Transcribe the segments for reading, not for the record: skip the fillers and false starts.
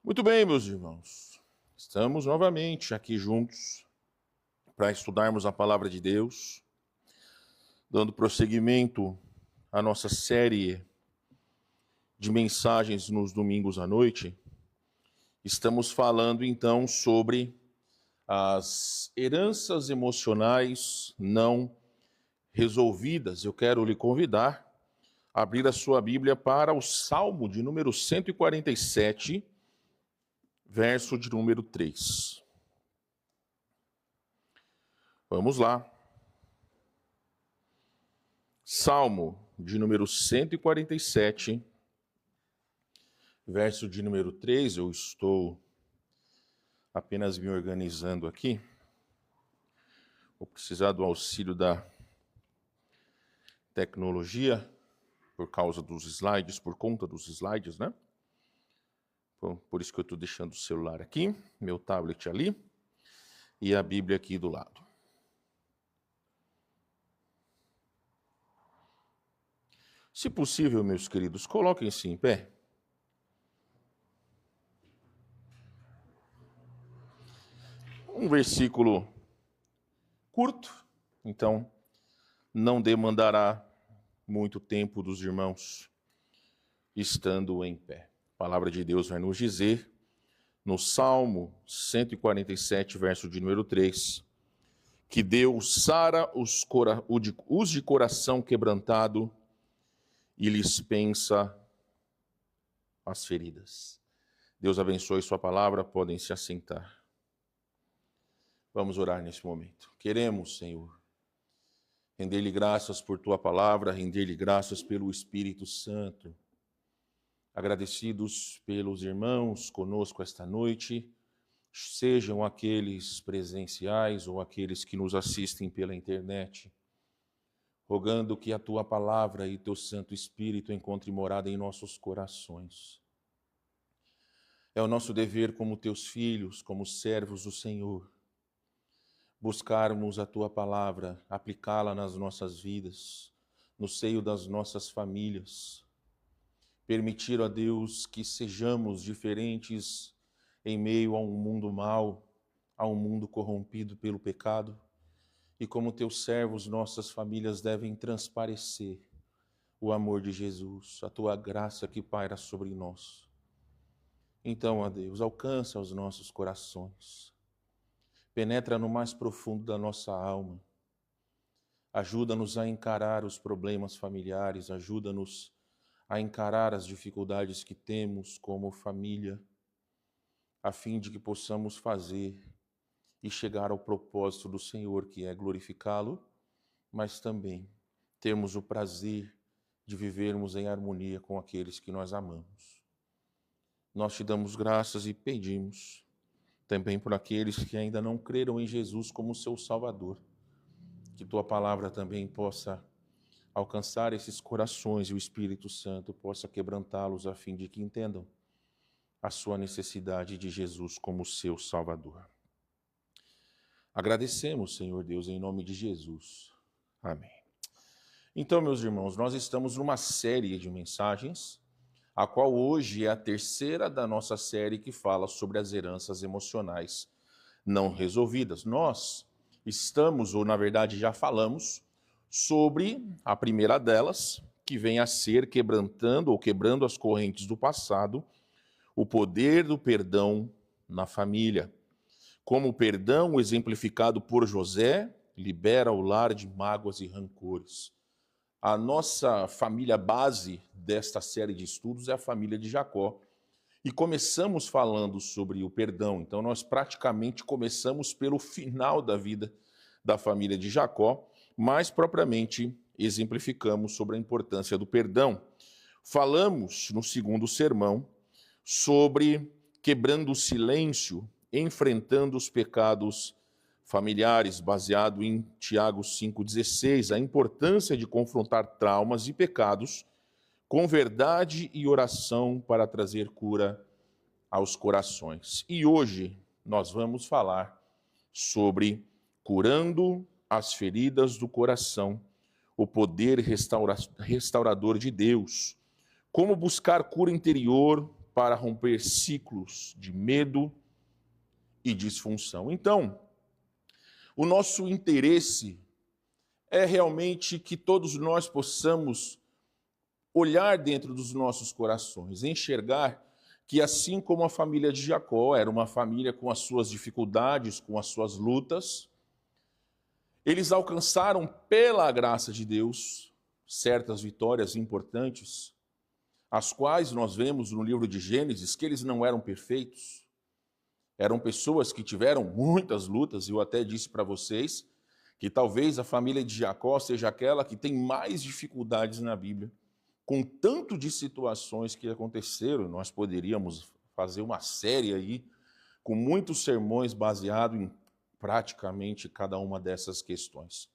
Muito bem, meus irmãos. Estamos novamente aqui juntos para estudarmos a palavra de Deus, dando prosseguimento à nossa série de mensagens nos domingos à noite. Estamos falando então sobre as heranças emocionais não resolvidas. Eu quero lhe convidar a abrir a sua Bíblia para o Salmo de número 147, verso de número 3. Vamos lá. Salmo de número 147, verso de número 3. Eu estou apenas me organizando aqui. Vou precisar do auxílio da tecnologia por causa dos slides, por conta dos slides, né? Por isso que eu estou deixando o celular aqui, meu tablet ali e a Bíblia aqui do lado. Se possível, meus queridos, coloquem-se em pé. Um versículo curto, então não demandará muito tempo dos irmãos estando em pé. A palavra de Deus vai nos dizer, no Salmo 147, verso de número 3, que Deus sara os de coração quebrantado e lhes pensa as feridas. Deus abençoe sua palavra, podem se assentar. Vamos orar nesse momento. Queremos, Senhor, render-lhe graças por tua palavra, render-lhe graças pelo Espírito Santo. Agradecidos pelos irmãos conosco esta noite, sejam aqueles presenciais ou aqueles que nos assistem pela internet, rogando que a tua palavra e teu Santo Espírito encontrem morada em nossos corações. É o nosso dever como teus filhos, como servos do Senhor, buscarmos a tua palavra, aplicá-la nas nossas vidas, no seio das nossas famílias. Permitir a Deus que sejamos diferentes em meio a um mundo mau, a um mundo corrompido pelo pecado. E como teus servos, nossas famílias devem transparecer o amor de Jesus, a tua graça que paira sobre nós. Então, ó Deus, alcança os nossos corações. Penetra no mais profundo da nossa alma. Ajuda-nos a encarar os problemas familiares, ajuda-nos a encarar as dificuldades que temos como família, a fim de que possamos fazer e chegar ao propósito do Senhor, que é glorificá-lo, mas também termos o prazer de vivermos em harmonia com aqueles que nós amamos. Nós te damos graças e pedimos também por aqueles que ainda não creram em Jesus como seu Salvador, que tua palavra também possa alcançar esses corações e o Espírito Santo possa quebrantá-los a fim de que entendam a sua necessidade de Jesus como seu Salvador. Agradecemos, Senhor Deus, em nome de Jesus. Amém. Então, meus irmãos, nós estamos numa série de mensagens, a qual hoje é a terceira da nossa série que fala sobre as heranças emocionais não resolvidas. Nós estamos, ou na verdade já falamos, sobre a primeira delas, que vem a ser quebrantando ou quebrando as correntes do passado, o poder do perdão na família. Como o perdão, exemplificado por José, libera o lar de mágoas e rancores. A nossa família base desta série de estudos é a família de Jacó. E começamos falando sobre o perdão, então nós praticamente começamos pelo final da vida da família de Jacó, mais propriamente exemplificamos sobre a importância do perdão. Falamos no segundo sermão sobre quebrando o silêncio, enfrentando os pecados familiares, baseado em Tiago 5,16, a importância de confrontar traumas e pecados com verdade e oração para trazer cura aos corações. E hoje nós vamos falar sobre curando as feridas do coração, o poder restaurador de Deus, como buscar cura interior para romper ciclos de medo e disfunção. Então, o nosso interesse é realmente que todos nós possamos olhar dentro dos nossos corações, enxergar que assim como a família de Jacó era uma família com as suas dificuldades, com as suas lutas, eles alcançaram pela graça de Deus certas vitórias importantes, as quais nós vemos no livro de Gênesis que eles não eram perfeitos. Eram pessoas que tiveram muitas lutas, e eu até disse para vocês que talvez a família de Jacó seja aquela que tem mais dificuldades na Bíblia. Com tanto de situações que aconteceram, nós poderíamos fazer uma série aí com muitos sermões baseados em praticamente cada uma dessas questões.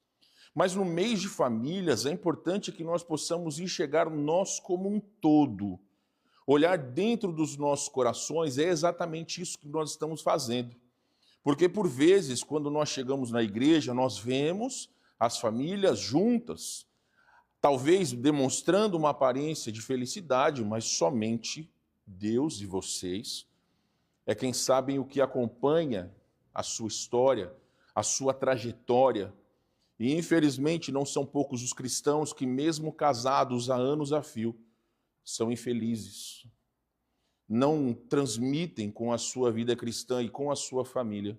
Mas no mês de famílias é importante que nós possamos enxergar nós como um todo. Olhar dentro dos nossos corações é exatamente isso que nós estamos fazendo. Porque por vezes, quando nós chegamos na igreja, nós vemos as famílias juntas, talvez demonstrando uma aparência de felicidade, mas somente Deus e vocês é quem sabem o que acompanha a sua história, a sua trajetória. E infelizmente não são poucos os cristãos que, mesmo casados há anos a fio, são infelizes. Não transmitem com a sua vida cristã e com a sua família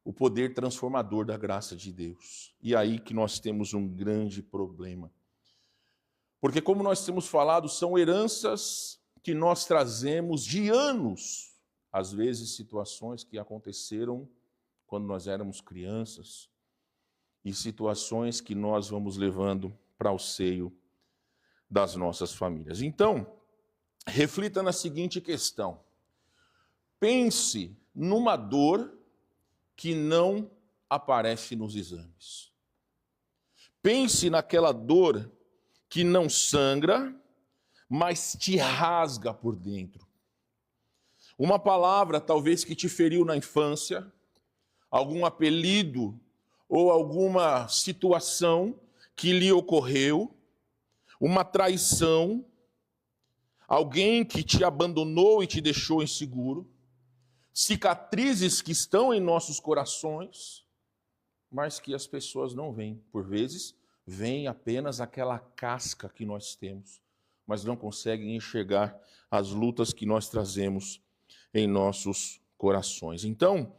o poder transformador da graça de Deus. E aí que nós temos um grande problema. Porque, como nós temos falado, são heranças que nós trazemos de anos, às vezes situações que aconteceram quando nós éramos crianças, e situações que nós vamos levando para o seio das nossas famílias. Então, reflita na seguinte questão. Pense numa dor que não aparece nos exames. Pense naquela dor que não sangra, mas te rasga por dentro. Uma palavra talvez que te feriu na infância, algum apelido ou alguma situação que lhe ocorreu, uma traição, alguém que te abandonou e te deixou inseguro, cicatrizes que estão em nossos corações, mas que as pessoas não veem. Por vezes, veem apenas aquela casca que nós temos, mas não conseguem enxergar as lutas que nós trazemos em nossos corações. Então,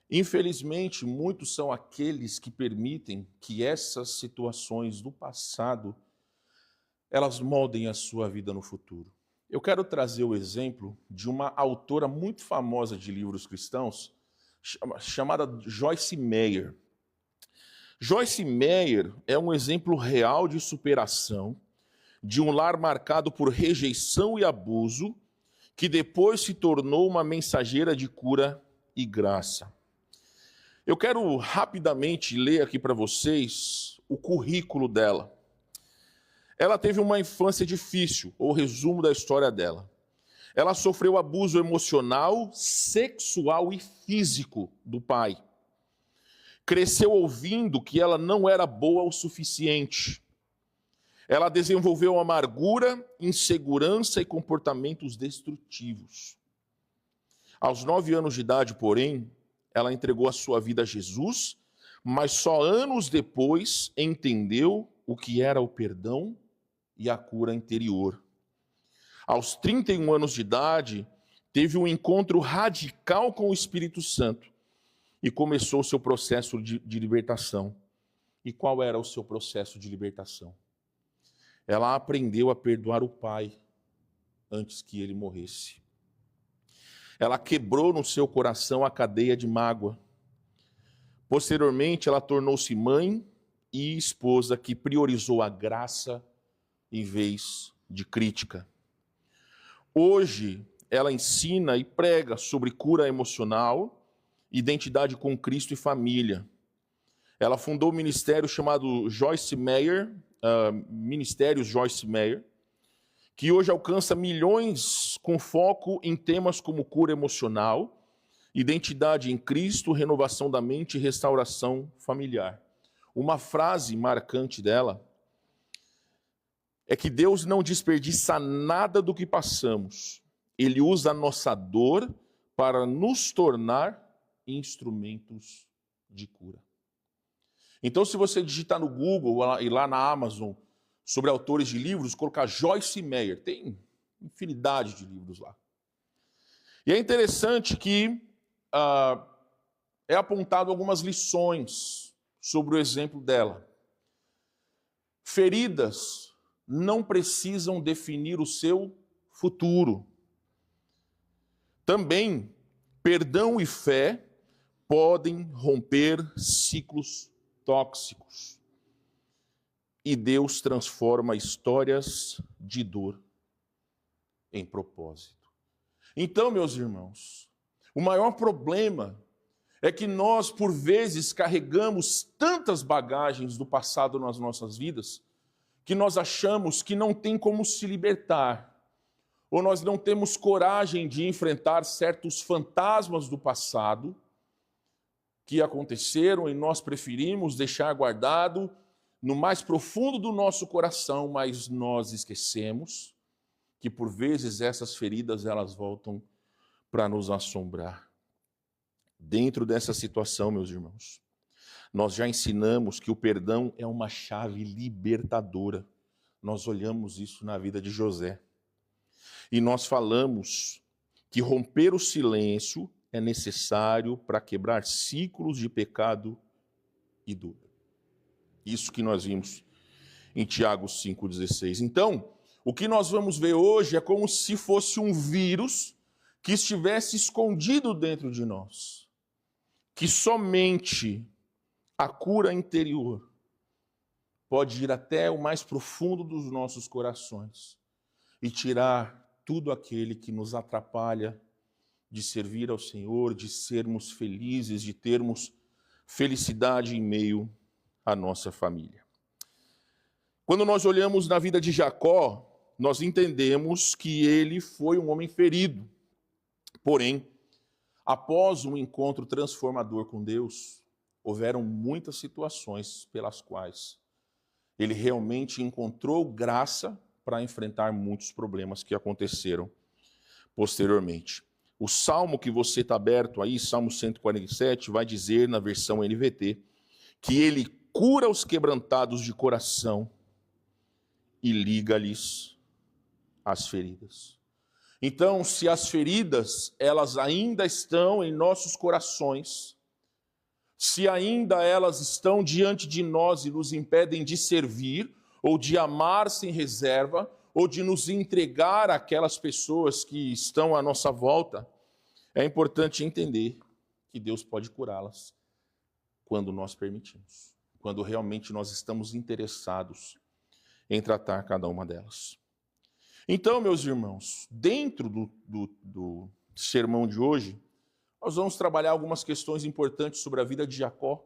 infelizmente, muitos são aqueles que permitem que essas situações do passado, elas moldem a sua vida no futuro. Eu quero trazer o exemplo de uma autora muito famosa de livros cristãos, chamada Joyce Meyer. Joyce Meyer é um exemplo real de superação, de um lar marcado por rejeição e abuso, que depois se tornou uma mensageira de cura e graça. Eu quero rapidamente ler aqui para vocês o currículo dela. Ela teve uma infância difícil, o resumo da história dela. Ela sofreu abuso emocional, sexual e físico do pai. Cresceu ouvindo que ela não era boa o suficiente. Ela desenvolveu amargura, insegurança e comportamentos destrutivos. Aos 9 anos de idade, porém, ela entregou a sua vida a Jesus, mas só anos depois entendeu o que era o perdão e a cura interior. Aos 31 anos de idade, teve um encontro radical com o Espírito Santo e começou o seu processo de libertação. E qual era o seu processo de libertação? Ela aprendeu a perdoar o pai antes que ele morresse. Ela quebrou no seu coração a cadeia de mágoa. Posteriormente, ela tornou-se mãe e esposa que priorizou a graça em vez de crítica. Hoje, ela ensina e prega sobre cura emocional, identidade com Cristo e família. Ela fundou um ministério chamado Joyce Meyer, Ministérios Joyce Meyer, que hoje alcança milhões com foco em temas como cura emocional, identidade em Cristo, renovação da mente e restauração familiar. Uma frase marcante dela é que Deus não desperdiça nada do que passamos. Ele usa a nossa dor para nos tornar instrumentos de cura. Então, se você digitar no Google e lá na Amazon sobre autores de livros, colocar Joyce Meyer, tem infinidade de livros lá. E é interessante que é apontado algumas lições sobre o exemplo dela. Feridas não precisam definir o seu futuro. Também, perdão e fé podem romper ciclos tóxicos. E Deus transforma histórias de dor em propósito. Então, meus irmãos, o maior problema é que nós, por vezes, carregamos tantas bagagens do passado nas nossas vidas, que nós achamos que não tem como se libertar, ou nós não temos coragem de enfrentar certos fantasmas do passado que aconteceram e nós preferimos deixar guardado no mais profundo do nosso coração, mas nós esquecemos que por vezes essas feridas elas voltam para nos assombrar. Dentro dessa situação, meus irmãos, nós já ensinamos que o perdão é uma chave libertadora. Nós olhamos isso na vida de José. E nós falamos que romper o silêncio é necessário para quebrar ciclos de pecado e dor. Isso que nós vimos em Tiago 5,16. Então, o que nós vamos ver hoje é como se fosse um vírus que estivesse escondido dentro de nós. Que somente a cura interior pode ir até o mais profundo dos nossos corações e tirar tudo aquele que nos atrapalha de servir ao Senhor, de sermos felizes, de termos felicidade em meio à nossa família. Quando nós olhamos na vida de Jacó, nós entendemos que ele foi um homem ferido. Porém, após um encontro transformador com Deus, houveram muitas situações pelas quais ele realmente encontrou graça para enfrentar muitos problemas que aconteceram posteriormente. O salmo que você está aberto aí, Salmo 147, vai dizer na versão NVT que ele cura os quebrantados de coração e liga-lhes as feridas. Então, se as feridas, elas ainda estão em nossos corações, se ainda elas estão diante de nós e nos impedem de servir, ou de amar sem reserva, ou de nos entregar àquelas pessoas que estão à nossa volta, é importante entender que Deus pode curá-las quando nós permitimos, quando realmente nós estamos interessados em tratar cada uma delas. Então, meus irmãos, dentro do sermão de hoje, nós vamos trabalhar algumas questões importantes sobre a vida de Jacó,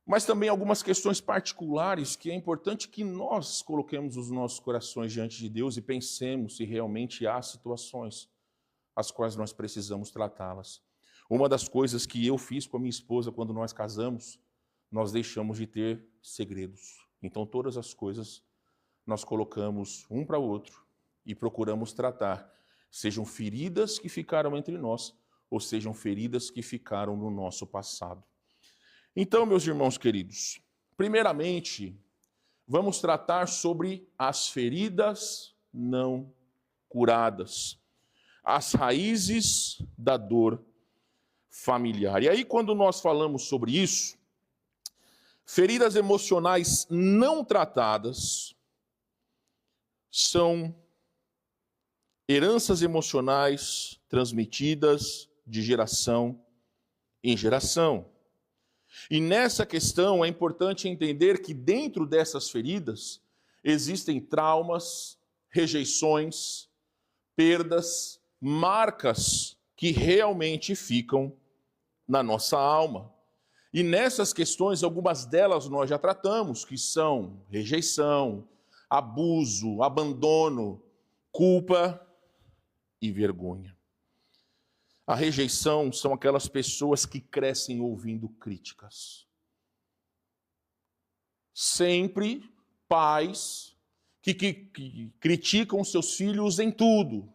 mas também algumas questões particulares que é importante que nós coloquemos os nossos corações diante de Deus e pensemos se realmente há situações as quais nós precisamos tratá-las. Uma das coisas que eu fiz com a minha esposa quando nós casamos, nós deixamos de ter segredos. Então todas as coisas nós colocamos um para o outro e procuramos tratar, sejam feridas que ficaram entre nós ou sejam feridas que ficaram no nosso passado. Então, meus irmãos queridos, primeiramente, vamos tratar sobre as feridas não curadas, as raízes da dor familiar. E aí, quando nós falamos sobre isso, feridas emocionais não tratadas são heranças emocionais transmitidas de geração em geração. E nessa questão é importante entender que dentro dessas feridas existem traumas, rejeições, perdas, marcas que realmente ficam na nossa alma. E nessas questões, algumas delas nós já tratamos, que são rejeição, abuso, abandono, culpa e vergonha. A rejeição são aquelas pessoas que crescem ouvindo críticas. Sempre pais que criticam seus filhos em tudo.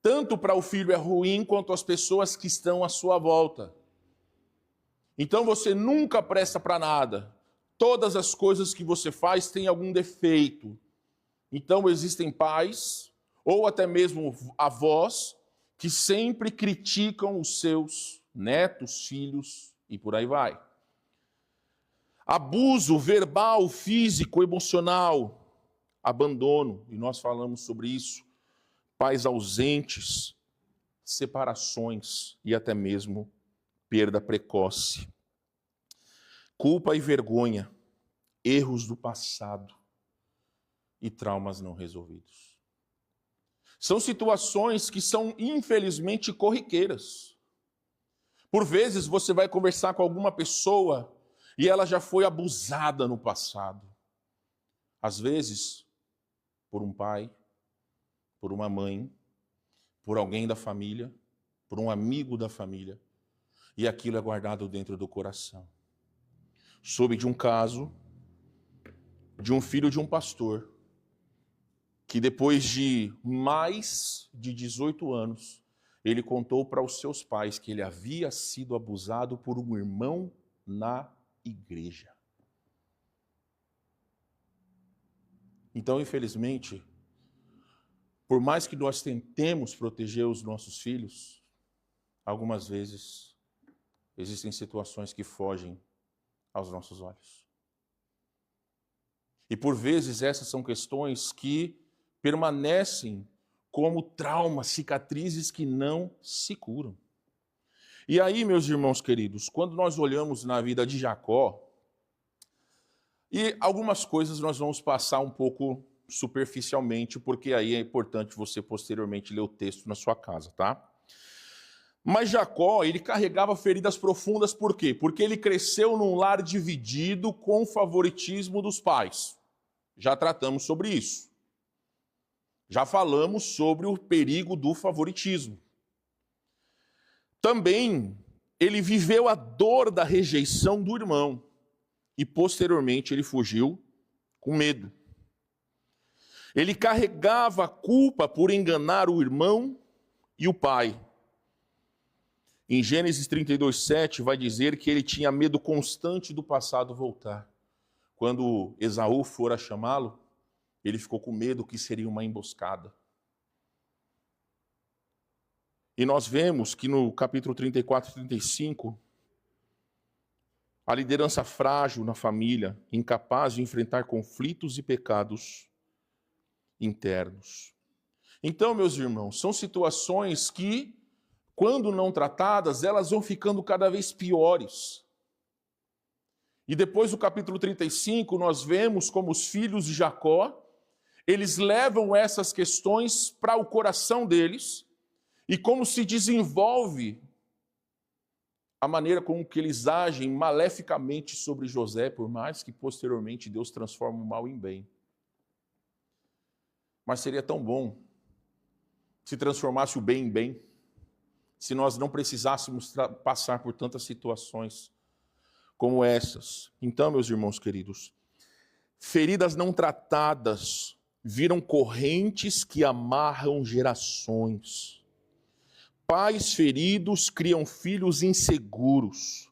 tanto para o filho é ruim, quanto as pessoas que estão à sua volta. Então você nunca presta para nada. Todas as coisas que você faz têm algum defeito. Então existem pais, ou até mesmo avós, que sempre criticam os seus netos, filhos e por aí vai. Abuso verbal, físico, emocional, abandono, e nós falamos sobre isso, pais ausentes, separações e até mesmo perda precoce. Culpa e vergonha, erros do passado e traumas não resolvidos. São situações que são, infelizmente, corriqueiras. Por vezes você vai conversar com alguma pessoa e ela já foi abusada no passado. Às vezes, por um pai, por uma mãe, por alguém da família, por um amigo da família. E aquilo é guardado dentro do coração. Soube de um caso de um filho de um pastor que depois de mais de 18 anos, ele contou para os seus pais que ele havia sido abusado por um irmão na igreja. Então, infelizmente, por mais que nós tentemos proteger os nossos filhos, algumas vezes existem situações que fogem aos nossos olhos. E por vezes essas são questões que permanecem como traumas, cicatrizes que não se curam. E aí, meus irmãos queridos, quando nós olhamos na vida de Jacó, e algumas coisas nós vamos passar um pouco superficialmente, porque aí é importante você posteriormente ler o texto na sua casa, tá? Mas Jacó, ele carregava feridas profundas, por quê? Porque ele cresceu num lar dividido com o favoritismo dos pais. Já tratamos sobre isso. Já falamos sobre o perigo do favoritismo. Também ele viveu a dor da rejeição do irmão e posteriormente ele fugiu com medo. Ele carregava a culpa por enganar o irmão e o pai. Em Gênesis 32:7 vai dizer que ele tinha medo constante do passado voltar. Quando Esaú for a chamá-lo, ele ficou com medo que seria uma emboscada. E nós vemos que no capítulo 34 e 35, a liderança frágil na família, incapaz de enfrentar conflitos e pecados internos. Então, meus irmãos, são situações que, quando não tratadas, elas vão ficando cada vez piores. E depois do capítulo 35, nós vemos como os filhos de Jacó, eles levam essas questões para o coração deles e como se desenvolve a maneira como que eles agem maleficamente sobre José, por mais que posteriormente Deus transforme o mal em bem. Mas seria tão bom se transformasse o bem em bem, se nós não precisássemos passar por tantas situações como essas. Então, meus irmãos queridos, feridas não tratadas viram correntes que amarram gerações. Pais feridos criam filhos inseguros.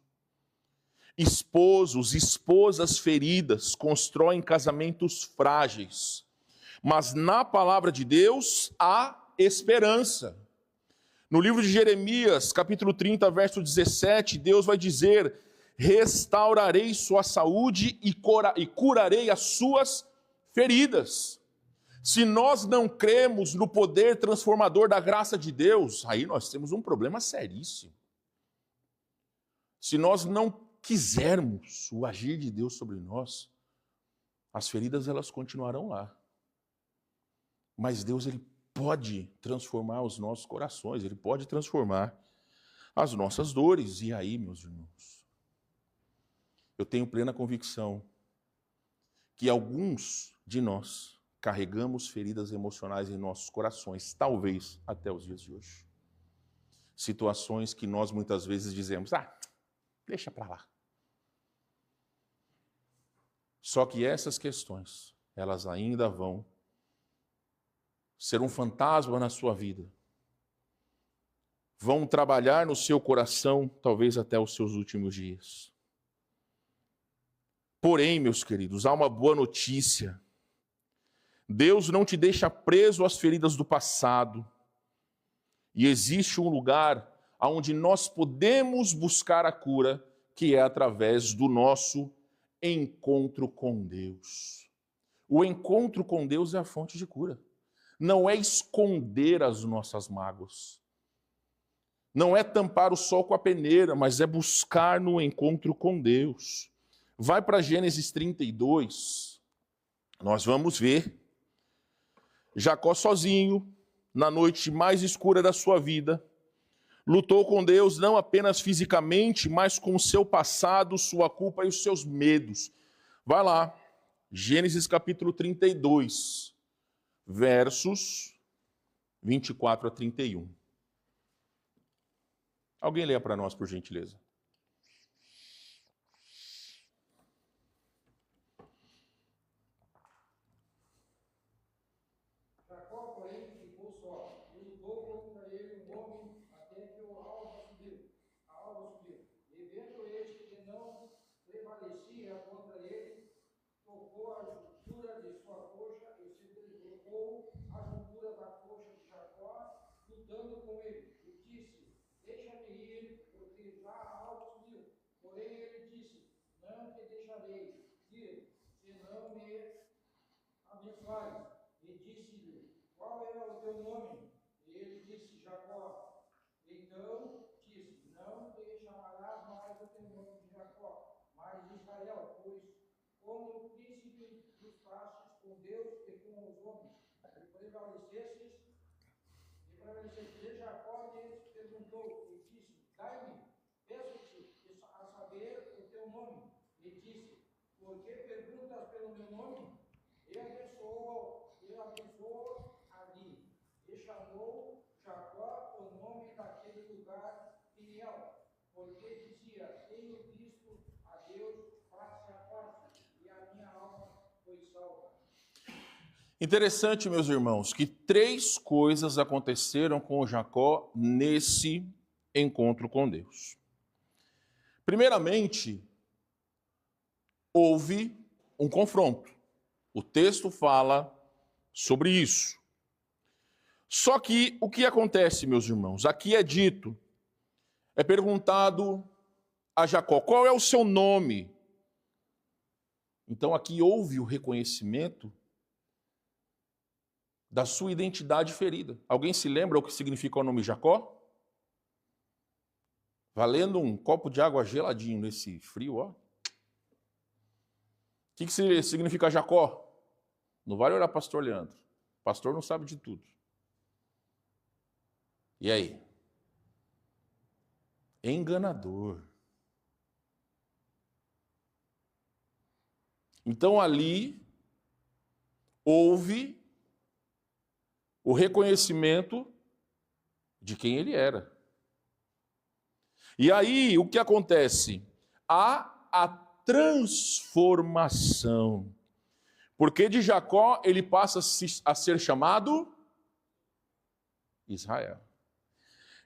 Esposos, esposas feridas constroem casamentos frágeis. Mas na palavra de Deus há esperança. No livro de Jeremias, capítulo 30, verso 17, Deus vai dizer: restaurarei sua saúde e curarei as suas feridas. Se nós não cremos no poder transformador da graça de Deus, aí nós temos um problema seríssimo. Se nós não quisermos o agir de Deus sobre nós, as feridas elas continuarão lá. Mas Deus, ele pode transformar os nossos corações, ele pode transformar as nossas dores. E aí, meus irmãos, eu tenho plena convicção que alguns de nós carregamos feridas emocionais em nossos corações, talvez até os dias de hoje. Situações que nós muitas vezes dizemos: deixa para lá. Só que essas questões, elas ainda vão ser um fantasma na sua vida, vão trabalhar no seu coração, talvez até os seus últimos dias. Porém, meus queridos, há uma boa notícia. Deus não te deixa preso às feridas do passado. E existe um lugar onde nós podemos buscar a cura, que é através do nosso encontro com Deus. O encontro com Deus é a fonte de cura. Não é esconder as nossas mágoas. Não é tampar o sol com a peneira, mas é buscar no encontro com Deus. Vai para Gênesis 32, nós vamos ver Jacó sozinho, na noite mais escura da sua vida, lutou com Deus não apenas fisicamente, mas com o seu passado, sua culpa e os seus medos. Vai lá, Gênesis capítulo 32, versos 24 a 31. Alguém leia para nós, por gentileza. Jacó, porém, ficou só, e lutou contra ele um homem, até que a alva subiu. E vendo este que não prevalecia contra ele, tocou a juntura de sua coxa e se trocou a juntura da coxa de Jacó, lutando com ele. E disse: deixa-me ir, porque já a alva subiu. Porém ele disse: não te deixarei ir, se não me abençoares. E disse-lhe: qual é o teu nome? E ele disse: Jacó. Então disse: não te chamarás mais o teu nome de Jacó, mas Israel, pois como príncipe lutastes com Deus e com os homens, e prevalecestes. E Jacó lhe perguntou e disse: dai-me, peço-te a saber o teu nome. E disse: por que perguntas pelo meu nome? E abençoou ali, e chamou Jacó o nome daquele lugar Peniel, porque dizia: tenho visto a Deus face a face, e a minha alma foi salva. Interessante, meus irmãos, que 3 coisas aconteceram com Jacó nesse encontro com Deus. Primeiramente, houve um confronto. O texto fala sobre isso. Só que o que acontece, meus irmãos? Aqui é dito, é perguntado a Jacó: qual é o seu nome? Então aqui houve o reconhecimento da sua identidade ferida. Alguém se lembra o que significa o nome Jacó? Valendo um copo de água geladinho nesse frio, ó. O que significa Jacó? Não vale olhar pastor Leandro. Pastor não sabe de tudo. E aí? Enganador. Então ali houve o reconhecimento de quem ele era. E aí, o que acontece? Há a transformação. Porque de Jacó ele passa a ser chamado Israel.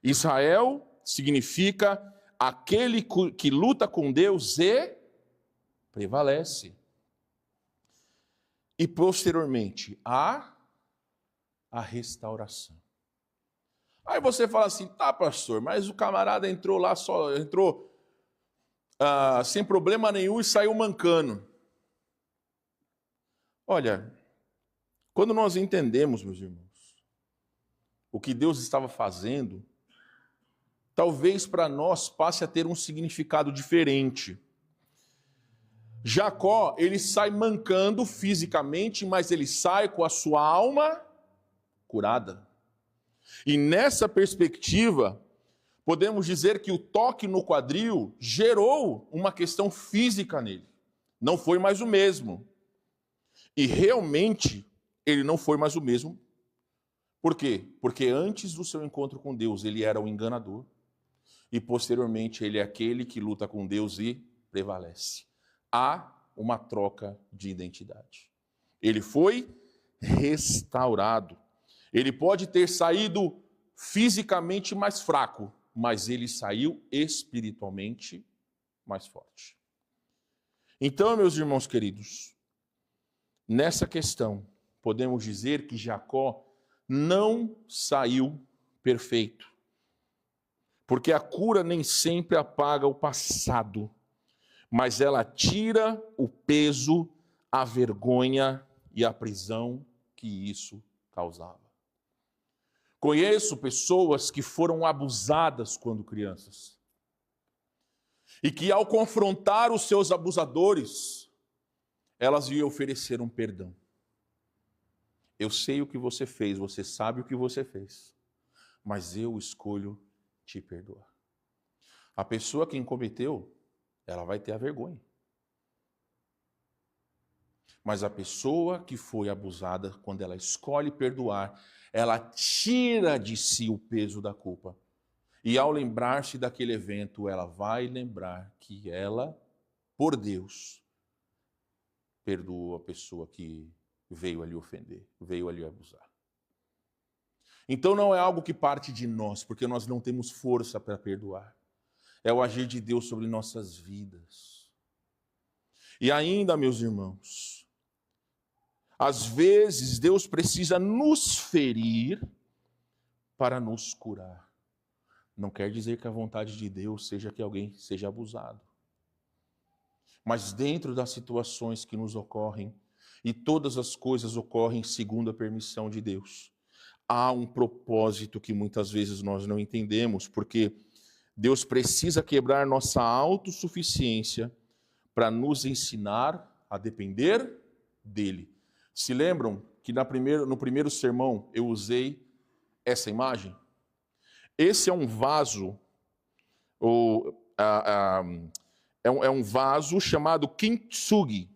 Israel significa aquele que luta com Deus e prevalece. E posteriormente, há a restauração. Aí você fala assim: tá, pastor, mas o camarada entrou lá, sem problema nenhum e saiu mancando. Olha, quando nós entendemos, meus irmãos, o que Deus estava fazendo, talvez para nós passe a ter um significado diferente. Jacó, ele sai mancando fisicamente, mas ele sai com a sua alma curada. E nessa perspectiva, podemos dizer que o toque no quadril gerou uma questão física nele. Não foi mais o mesmo. E realmente, ele não foi mais o mesmo. Por quê? Porque antes do seu encontro com Deus, ele era o enganador. E posteriormente, ele é aquele que luta com Deus e prevalece. Há uma troca de identidade. Ele foi restaurado. Ele pode ter saído fisicamente mais fraco, mas ele saiu espiritualmente mais forte. Então, meus irmãos queridos, nessa questão, podemos dizer que Jacó não saiu perfeito. Porque a cura nem sempre apaga o passado, mas ela tira o peso, a vergonha e a prisão que isso causava. Conheço pessoas que foram abusadas quando crianças e que, ao confrontar os seus abusadores, elas lhe ofereceram perdão. Eu sei o que você fez, você sabe o que você fez, mas eu escolho te perdoar. A pessoa que cometeu, ela vai ter a vergonha. Mas a pessoa que foi abusada, quando ela escolhe perdoar, ela tira de si o peso da culpa. E ao lembrar-se daquele evento, ela vai lembrar que ela, por Deus, perdoou a pessoa que veio ali ofender, veio ali abusar. Então não é algo que parte de nós, porque nós não temos força para perdoar. É o agir de Deus sobre nossas vidas. E ainda, meus irmãos, às vezes Deus precisa nos ferir para nos curar. Não quer dizer que a vontade de Deus seja que alguém seja abusado. Mas dentro das situações que nos ocorrem, e todas as coisas ocorrem segundo a permissão de Deus, há um propósito que muitas vezes nós não entendemos, porque Deus precisa quebrar nossa autossuficiência para nos ensinar a depender dele. Se lembram que no primeiro sermão eu usei essa imagem? Esse é um vaso, é um vaso chamado kintsugi,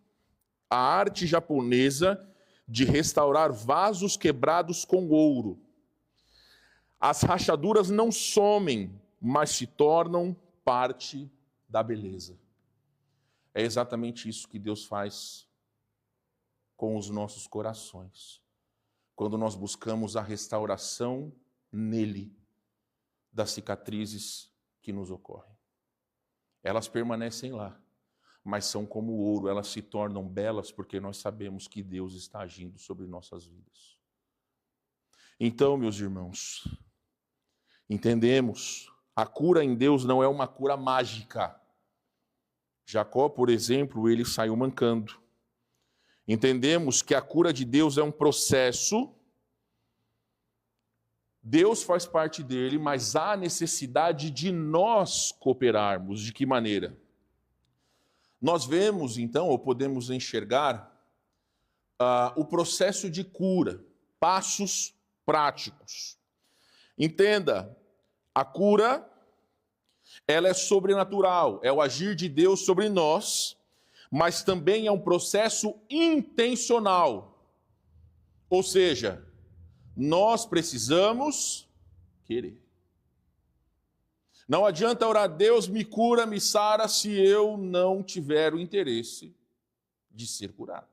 a arte japonesa de restaurar vasos quebrados com ouro. As rachaduras não somem, mas se tornam parte da beleza. É exatamente isso que Deus faz com os nossos corações, quando nós buscamos a restauração nele das cicatrizes que nos ocorrem. Elas permanecem lá, mas são como ouro, elas se tornam belas porque nós sabemos que Deus está agindo sobre nossas vidas. Então, meus irmãos, entendemos, a cura em Deus não é uma cura mágica. Jacó, por exemplo, ele saiu mancando. Entendemos que a cura de Deus é um processo. Deus faz parte dele, mas há necessidade de nós cooperarmos. De que maneira? Nós vemos, então, ou podemos enxergar o processo de cura, passos práticos. Entenda, a cura, ela é sobrenatural, é o agir de Deus sobre nós, mas também é um processo intencional. Ou seja, nós precisamos querer. Não adianta orar, Deus me cura, me sara, se eu não tiver o interesse de ser curado.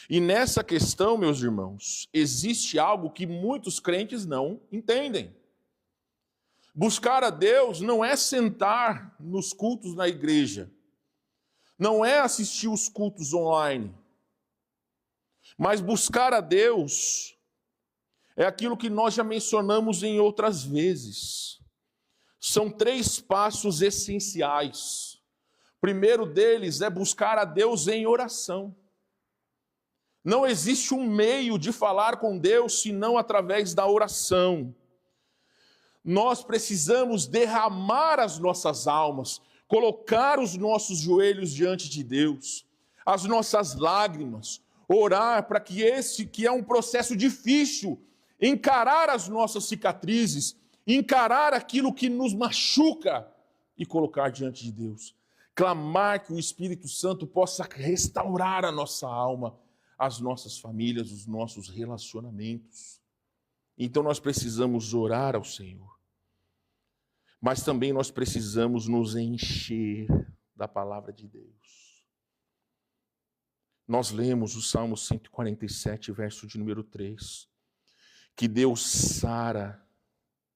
E nessa questão, meus irmãos, existe algo que muitos crentes não entendem. Buscar a Deus não é sentar nos cultos na igreja, não é assistir os cultos online, mas buscar a Deus é aquilo que nós já mencionamos em outras vezes. São 3 passos essenciais. O primeiro deles é buscar a Deus em oração. Não existe um meio de falar com Deus senão através da oração. Nós precisamos derramar as nossas almas, colocar os nossos joelhos diante de Deus, as nossas lágrimas, orar para que esse que é um processo difícil, encarar as nossas cicatrizes, encarar aquilo que nos machuca e colocar diante de Deus. Clamar que o Espírito Santo possa restaurar a nossa alma, as nossas famílias, os nossos relacionamentos. Então nós precisamos orar ao Senhor. Mas também nós precisamos nos encher da palavra de Deus. Nós lemos o Salmo 147, verso de número 3. que Deus sara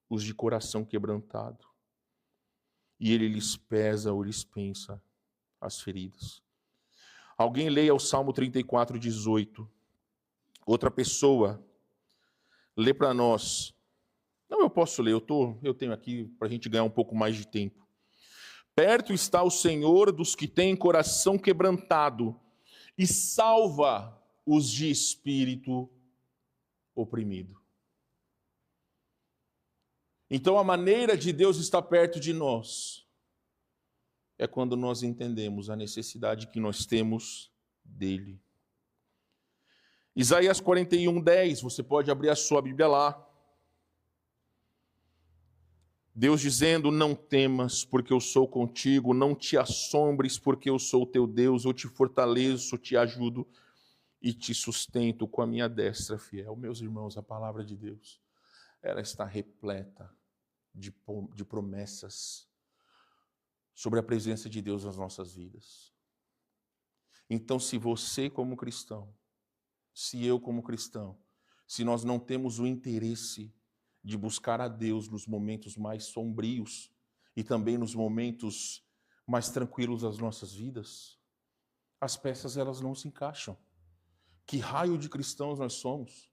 os de coração quebrantado, e Ele lhes pesa ou lhes pensa as feridas. Alguém leia o Salmo 34, 18. Outra pessoa lê para nós. Não, eu posso ler, eu tenho aqui para a gente ganhar um pouco mais de tempo. Perto está o Senhor dos que têm coração quebrantado e salva os de espírito oprimido. Então a maneira de Deus estar perto de nós é quando nós entendemos a necessidade que nós temos dele. Isaías 41, 10, você pode abrir a sua Bíblia lá. Deus dizendo, não temas, porque eu sou contigo, não te assombres, porque eu sou teu Deus, eu te fortaleço, te ajudo e te sustento com a minha destra fiel. Meus irmãos, a palavra de Deus, ela está repleta de promessas sobre a presença de Deus nas nossas vidas. Então, se você como cristão, se eu como cristão, se nós não temos o interesse de buscar a Deus nos momentos mais sombrios e também nos momentos mais tranquilos das nossas vidas, as peças elas não se encaixam. Que raio de cristãos nós somos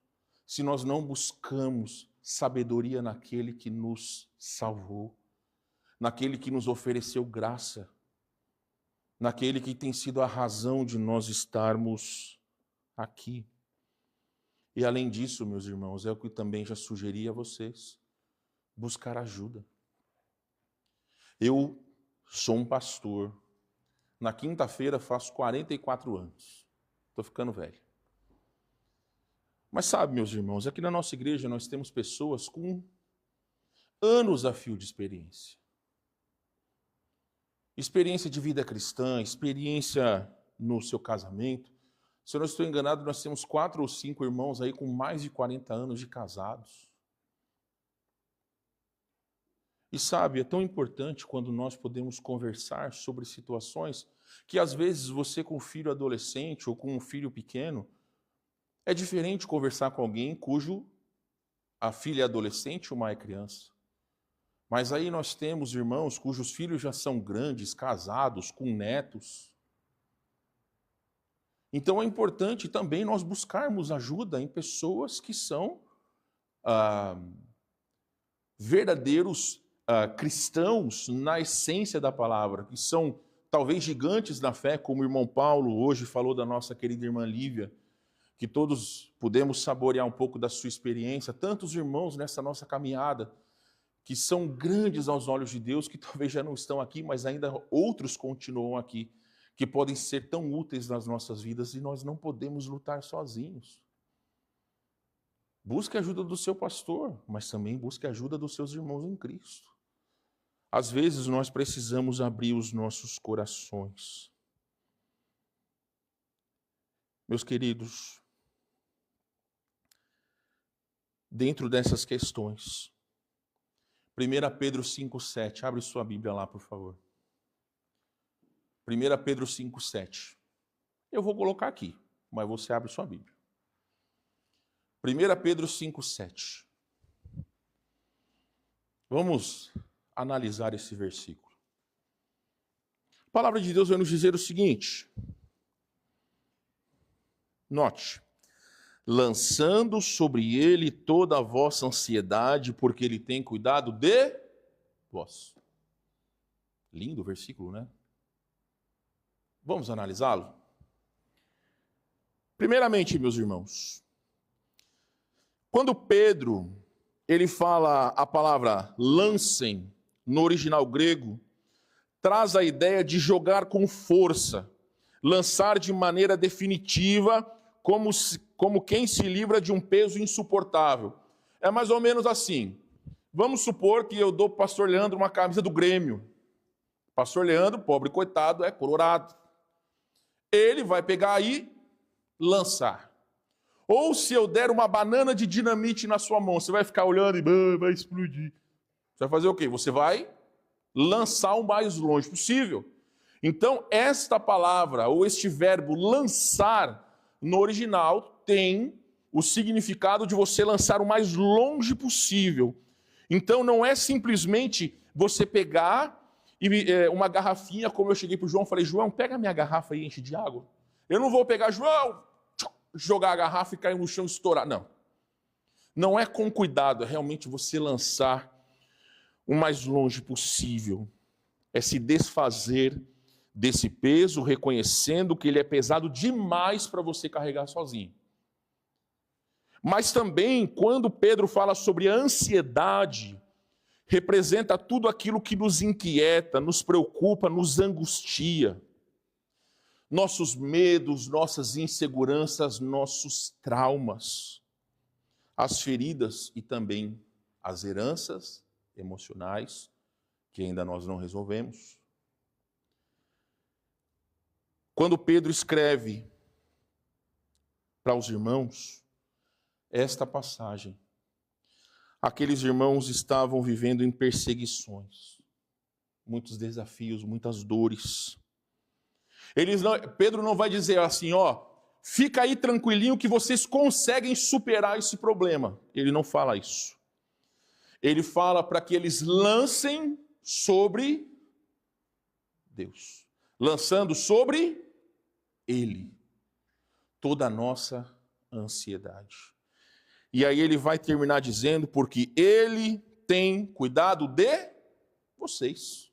se nós não buscamos sabedoria naquele que nos salvou, naquele que nos ofereceu graça, naquele que tem sido a razão de nós estarmos aqui. E além disso, meus irmãos, é o que eu também já sugeri a vocês, buscar ajuda. Eu sou um pastor, na quinta-feira faço 44 anos, estou ficando velho. Mas sabe, meus irmãos, aqui na nossa igreja nós temos pessoas com anos a fio de experiência. Experiência de vida cristã, experiência no seu casamento. Se eu não estou enganado, nós temos 4 ou 5 irmãos aí com mais de 40 anos de casados. E sabe, é tão importante quando nós podemos conversar sobre situações que às vezes você com um filho adolescente ou com um filho pequeno, é diferente conversar com alguém cujo a filha é adolescente ou uma é criança. Mas aí nós temos irmãos cujos filhos já são grandes, casados, com netos. Então é importante também nós buscarmos ajuda em pessoas que são verdadeiros cristãos na essência da palavra, que são talvez gigantes na fé, como o irmão Paulo hoje falou da nossa querida irmã Lívia, que todos pudemos saborear um pouco da sua experiência, tantos irmãos nessa nossa caminhada, que são grandes aos olhos de Deus, que talvez já não estão aqui, mas ainda outros continuam aqui, que podem ser tão úteis nas nossas vidas e nós não podemos lutar sozinhos. Busque a ajuda do seu pastor, mas também busque a ajuda dos seus irmãos em Cristo. Às vezes nós precisamos abrir os nossos corações. Meus queridos, dentro dessas questões, 1 Pedro 5,7, abre sua Bíblia lá, por favor. 1 Pedro 5,7. Eu vou colocar aqui, mas você abre sua Bíblia. 1 Pedro 5,7. Vamos analisar esse versículo. A palavra de Deus vai nos dizer o seguinte. Note. Lançando sobre ele toda a vossa ansiedade, porque ele tem cuidado de vós. Lindo o versículo, né? Vamos analisá-lo? Primeiramente, meus irmãos, quando Pedro ele fala a palavra lancem, no original grego, traz a ideia de jogar com força, lançar de maneira definitiva, como quem se livra de um peso insuportável. É mais ou menos assim. Vamos supor que eu dou para o pastor Leandro uma camisa do Grêmio. Pastor Leandro, pobre coitado, é colorado. Ele vai pegar aí, lançar. Ou se eu der uma banana de dinamite na sua mão, você vai ficar olhando e vai explodir. Você vai fazer o quê? Você vai lançar o mais longe possível. Então, esta palavra, ou este verbo lançar, no original, tem o significado de você lançar o mais longe possível. Então não é simplesmente você pegar uma garrafinha, como eu cheguei para o João, falei, João, pega a minha garrafa e enche de água. Eu não vou pegar, João, jogar a garrafa e cair no chão e estourar. Não. Não é com cuidado, é realmente você lançar o mais longe possível. É se desfazer desse peso, reconhecendo que ele é pesado demais para você carregar sozinho. Mas também, quando Pedro fala sobre a ansiedade, representa tudo aquilo que nos inquieta, nos preocupa, nos angustia. Nossos medos, nossas inseguranças, nossos traumas, as feridas e também as heranças emocionais que ainda nós não resolvemos. Quando Pedro escreve para os irmãos esta passagem, aqueles irmãos estavam vivendo em perseguições, muitos desafios, muitas dores. Pedro não vai dizer assim, ó, fica aí tranquilinho que vocês conseguem superar esse problema. Ele não fala isso. Ele fala para que eles lancem sobre Deus, lançando sobre Ele toda a nossa ansiedade. E aí ele vai terminar dizendo, porque Ele tem cuidado de vocês.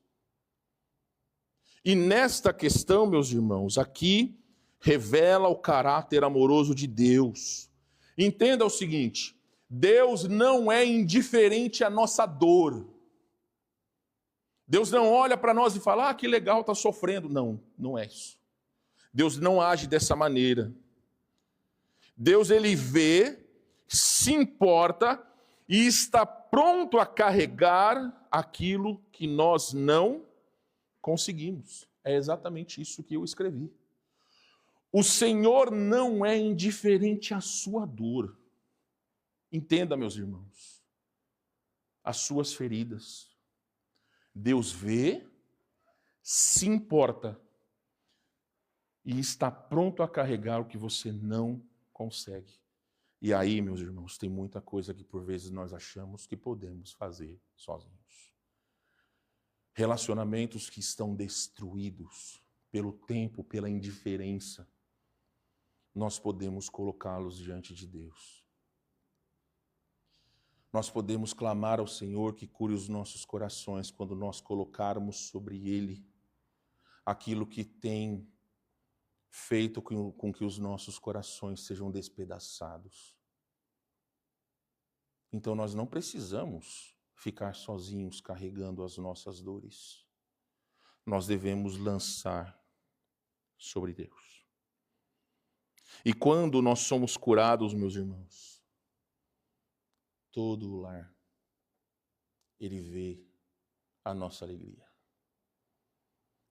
E nesta questão, meus irmãos, aqui revela o caráter amoroso de Deus. Entenda o seguinte, Deus não é indiferente à nossa dor. Deus não olha para nós e fala, que legal, está sofrendo. Não, não é isso. Deus não age dessa maneira. Deus, ele vê, se importa e está pronto a carregar aquilo que nós não conseguimos. É exatamente isso que eu escrevi. O Senhor não é indiferente à sua dor. Entenda, meus irmãos, as suas feridas. Deus vê, se importa e está pronto a carregar o que você não consegue. E aí, meus irmãos, tem muita coisa que por vezes nós achamos que podemos fazer sozinhos. Relacionamentos que estão destruídos pelo tempo, pela indiferença, nós podemos colocá-los diante de Deus. Nós podemos clamar ao Senhor que cure os nossos corações quando nós colocarmos sobre Ele aquilo que tem feito com que os nossos corações sejam despedaçados. Então nós não precisamos ficar sozinhos carregando as nossas dores. Nós devemos lançar sobre Deus. E quando nós somos curados, meus irmãos, todo o lar, ele vê a nossa alegria.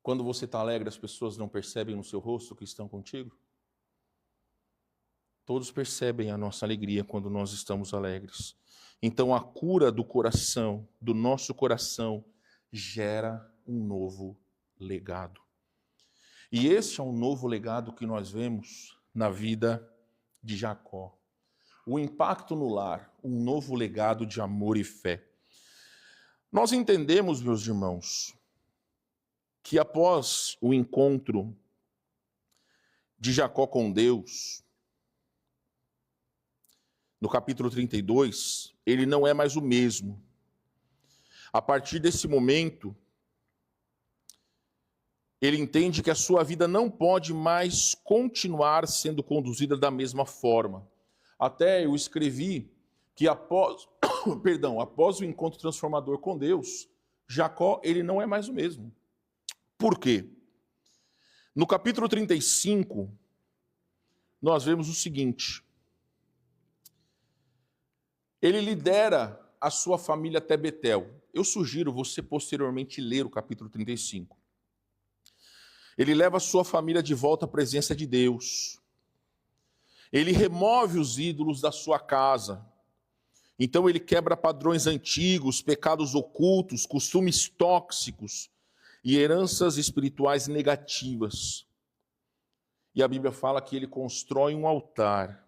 Quando você está alegre, as pessoas não percebem no seu rosto que estão contigo? Todos percebem a nossa alegria quando nós estamos alegres. Então a cura do coração, do nosso coração, gera um novo legado. E esse é um novo legado que nós vemos na vida de Jacó. O impacto no lar, um novo legado de amor e fé. Nós entendemos, meus irmãos, que após o encontro de Jacó com Deus, no capítulo 32, ele não é mais o mesmo. A partir desse momento, ele entende que a sua vida não pode mais continuar sendo conduzida da mesma forma. Até eu escrevi que após o encontro transformador com Deus, Jacó, ele não é mais o mesmo. Por quê? No capítulo 35, nós vemos o seguinte. Ele lidera a sua família até Betel. Eu sugiro você posteriormente ler o capítulo 35. Ele leva a sua família de volta à presença de Deus. Ele remove os ídolos da sua casa. Então ele quebra padrões antigos, pecados ocultos, costumes tóxicos e heranças espirituais negativas. E a Bíblia fala que ele constrói um altar,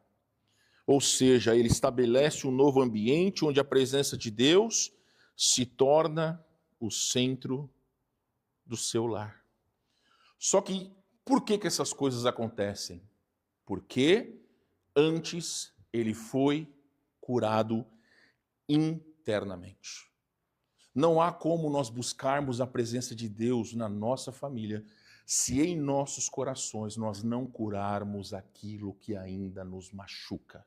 Ou seja, ele estabelece um novo ambiente onde a presença de Deus se torna o centro do seu lar. Só que por que essas coisas acontecem? Porque antes ele foi curado internamente. Não há como nós buscarmos a presença de Deus na nossa família se em nossos corações nós não curarmos aquilo que ainda nos machuca,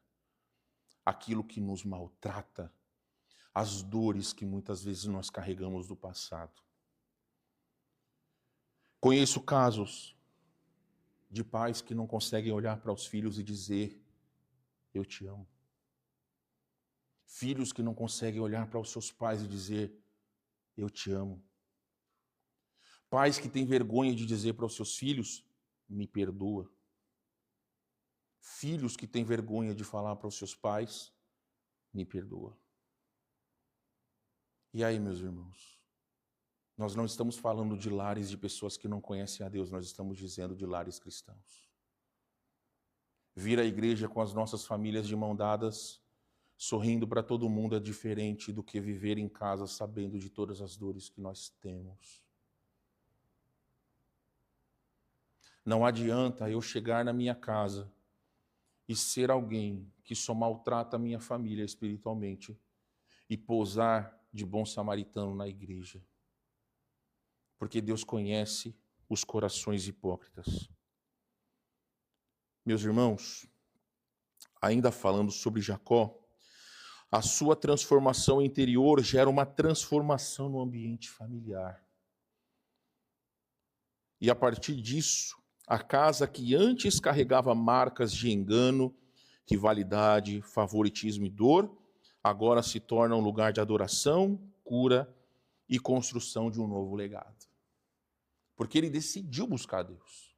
aquilo que nos maltrata, as dores que muitas vezes nós carregamos do passado. Conheço casos de pais que não conseguem olhar para os filhos e dizer: eu te amo. Filhos que não conseguem olhar para os seus pais e dizer: eu te amo. Pais que têm vergonha de dizer para os seus filhos: me perdoa. Filhos que têm vergonha de falar para os seus pais: me perdoa. E aí, meus irmãos? Nós não estamos falando de lares de pessoas que não conhecem a Deus, nós estamos dizendo de lares cristãos. Vir à igreja com as nossas famílias de mão dadas, sorrindo para todo mundo, é diferente do que viver em casa sabendo de todas as dores que nós temos. Não adianta eu chegar na minha casa e ser alguém que só maltrata a minha família espiritualmente e pousar de bom samaritano na igreja. Porque Deus conhece os corações hipócritas. Meus irmãos, ainda falando sobre Jacó, a sua transformação interior gera uma transformação no ambiente familiar. E a partir disso, a casa que antes carregava marcas de engano, rivalidade, favoritismo e dor, agora se torna um lugar de adoração, cura e construção de um novo legado. Porque ele decidiu buscar Deus.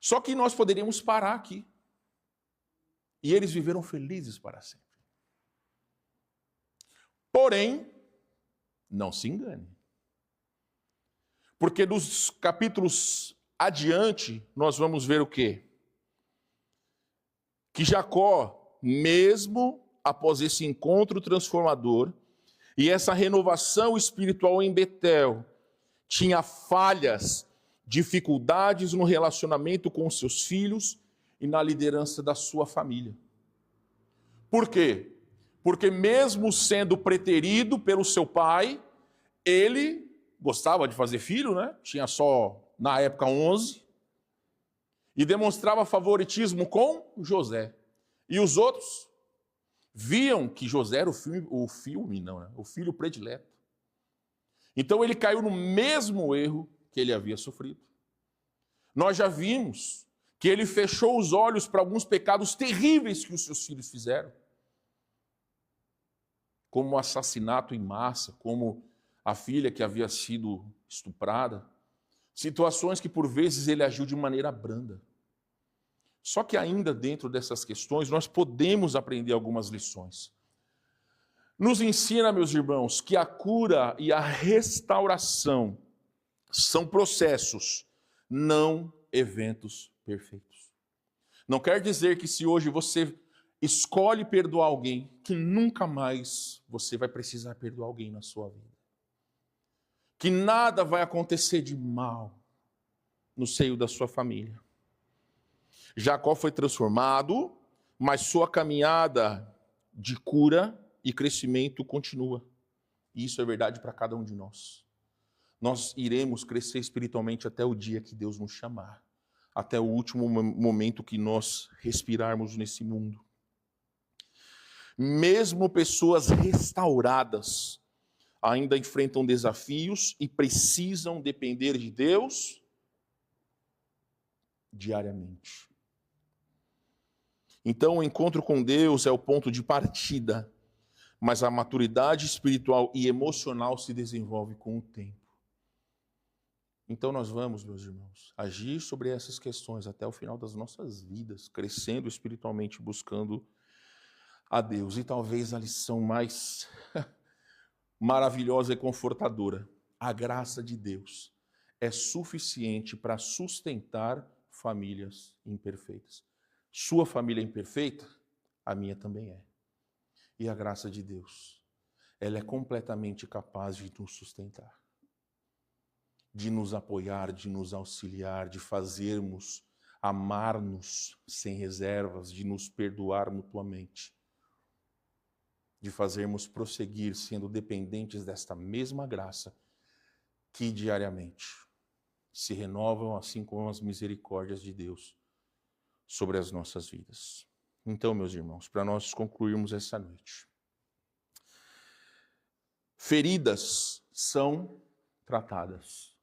Só que nós poderíamos parar aqui. E eles viveram felizes para sempre. Porém, não se engane. Porque dos capítulos adiante, nós vamos ver o quê? Que Jacó, mesmo após esse encontro transformador e essa renovação espiritual em Betel, tinha falhas, dificuldades no relacionamento com os seus filhos e na liderança da sua família. Por quê? Porque mesmo sendo preterido pelo seu pai, ele gostava de fazer filho, né? Tinha só, na época, 11, e demonstrava favoritismo com José. E os outros viam que José era o filho predileto. Então ele caiu no mesmo erro que ele havia sofrido. Nós já vimos que ele fechou os olhos para alguns pecados terríveis que os seus filhos fizeram. Como o assassinato em massa, como a filha que havia sido estuprada. Situações que por vezes ele agiu de maneira branda. Só que ainda dentro dessas questões nós podemos aprender algumas lições. Nos ensina, meus irmãos, que a cura e a restauração são processos, não eventos perfeitos. Não quer dizer que se hoje você escolhe perdoar alguém, que nunca mais você vai precisar perdoar alguém na sua vida. Que nada vai acontecer de mal no seio da sua família. Jacó foi transformado, mas sua caminhada de cura e crescimento continua. E isso é verdade para cada um de nós. Nós iremos crescer espiritualmente até o dia que Deus nos chamar. Até o último momento que nós respirarmos nesse mundo. Mesmo pessoas restauradas ainda enfrentam desafios e precisam depender de Deus diariamente. Então, o encontro com Deus é o ponto de partida, mas a maturidade espiritual e emocional se desenvolve com o tempo. Então nós vamos, meus irmãos, agir sobre essas questões até o final das nossas vidas, crescendo espiritualmente, buscando a Deus. E talvez a lição mais maravilhosa e confortadora: a graça de Deus é suficiente para sustentar famílias imperfeitas. Sua família é imperfeita? A minha também é. E a graça de Deus, ela é completamente capaz de nos sustentar, de nos apoiar, de nos auxiliar, de fazermos amar-nos sem reservas, de nos perdoar mutuamente, de fazermos prosseguir sendo dependentes desta mesma graça que diariamente se renovam, assim como as misericórdias de Deus sobre as nossas vidas. Então, meus irmãos, para nós concluirmos essa noite, feridas são tratadas.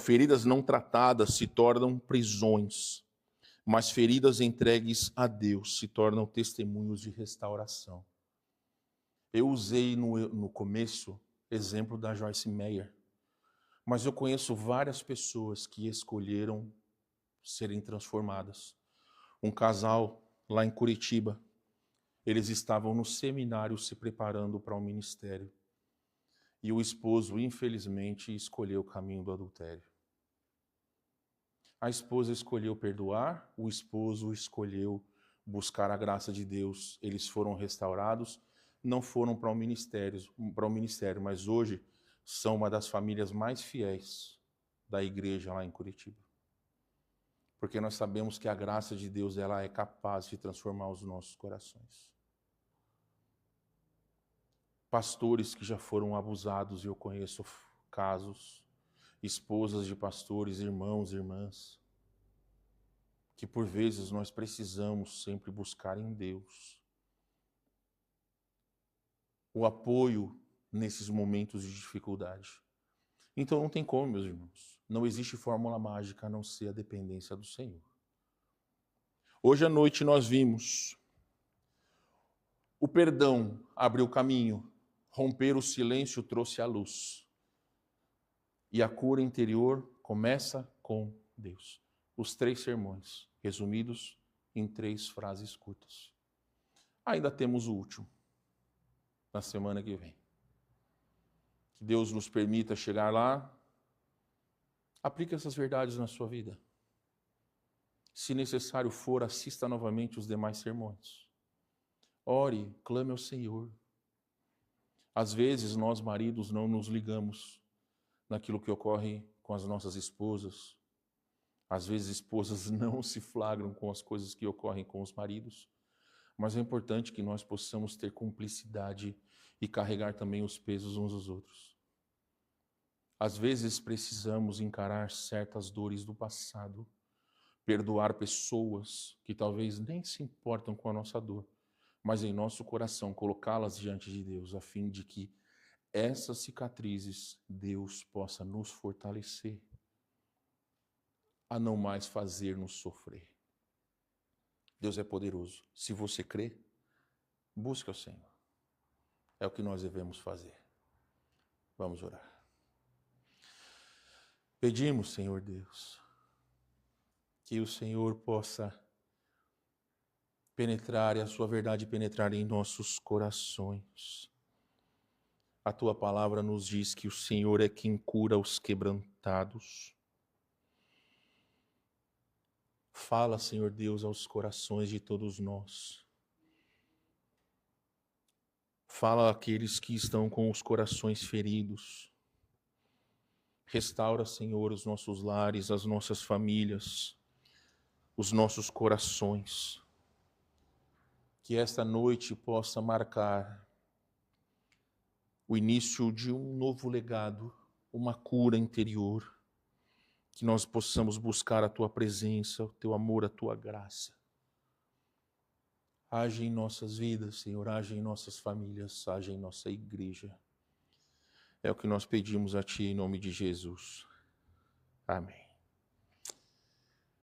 Feridas não tratadas se tornam prisões, mas feridas entregues a Deus se tornam testemunhos de restauração. Eu usei no começo exemplo da Joyce Meyer, mas eu conheço várias pessoas que escolheram serem transformadas. Um casal lá em Curitiba, eles estavam no seminário se preparando para um ministério. E o esposo, infelizmente, escolheu o caminho do adultério. A esposa escolheu perdoar, o esposo escolheu buscar a graça de Deus. Eles foram restaurados, não foram para o ministério, mas hoje são uma das famílias mais fiéis da igreja lá em Curitiba. Porque nós sabemos que a graça de Deus, ela é capaz de transformar os nossos corações. Pastores que já foram abusados, e eu conheço casos, esposas de pastores, irmãos e irmãs, que por vezes nós precisamos sempre buscar em Deus o apoio nesses momentos de dificuldade. Então não tem como, meus irmãos, não existe fórmula mágica a não ser a dependência do Senhor. Hoje à noite nós vimos o perdão abriu caminho, romper o silêncio trouxe a luz. E a cura interior começa com Deus. Os 3 sermões, resumidos em 3 frases curtas. Ainda temos o último, na semana que vem. Que Deus nos permita chegar lá. Aplique essas verdades na sua vida. Se necessário for, assista novamente os demais sermões. Ore, clame ao Senhor. Às vezes, nós maridos não nos ligamos naquilo que ocorre com as nossas esposas. Às vezes, esposas não se flagram com as coisas que ocorrem com os maridos. Mas é importante que nós possamos ter cumplicidade e carregar também os pesos uns dos outros. Às vezes, precisamos encarar certas dores do passado, perdoar pessoas que talvez nem se importam com a nossa dor, mas em nosso coração colocá-las diante de Deus, a fim de que essas cicatrizes Deus possa nos fortalecer a não mais fazer-nos sofrer. Deus é poderoso. Se você crê, busque ao Senhor. É o que nós devemos fazer. Vamos orar. Pedimos, Senhor Deus, que o Senhor possa penetrar e a sua verdade penetrar em nossos corações. A tua palavra nos diz que o Senhor é quem cura os quebrantados. Fala, Senhor Deus, aos corações de todos nós. Fala àqueles que estão com os corações feridos. Restaura, Senhor, os nossos lares, as nossas famílias, os nossos corações. Que esta noite possa marcar o início de um novo legado, uma cura interior. Que nós possamos buscar a Tua presença, o Teu amor, a Tua graça. Age em nossas vidas, Senhor, age em nossas famílias, age em nossa igreja. É o que nós pedimos a Ti em nome de Jesus. Amém.